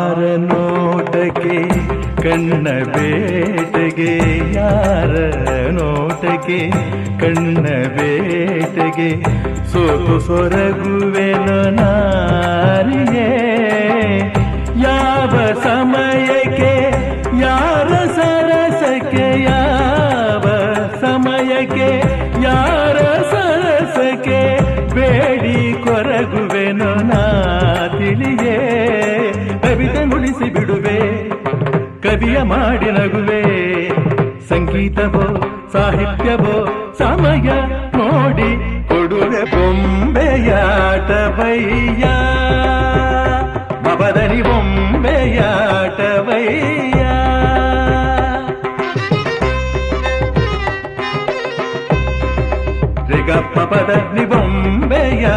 ಯಾರ ನೋಟಕ್ಕೆ ಕಣ್ಣ ಬೇಟೆಗೆ, ಯಾರ ನೋಟಕ್ಕೆ ಕಣ್ಣ ಬೇಟೆಗೆ ಸೋತು ಸೊರಗುವೆನು ನಾರಿಯೇ. ಯಾವ ಸಮಯಕ್ಕೆ ಯಾರ ಸರಸಕ್ಕೆ, ಯಾವ ಸಮಯಕ್ಕೆ ಯಾರ ಸರಸಕ್ಕೆ ಬೇಡಿ ಕೊರಗುವೆನು ನಾ ತಿಳಿಯೇ. ಕವಿತೆ ನುಡಿಸಿ ಬಿಡುವೆ, ಕವಿಯ ಮಾಡಿ ನಗುವೆ, ಸಂಗೀತವೋ ಸಾಹಿತ್ಯವೋ ಸಮಯ ನೋಡಿ ಕೊಡುವೆ. ಬೊಂಬೆಯಾಟವಯ್ಯ ಮಬದನಿ ಬೊಂಬೆಯಾಟವಯ್ಯ. ರಿಗ ಪಪದ ನಿ ಬೊಂಬೆಯಾಟವಯ್ಯ.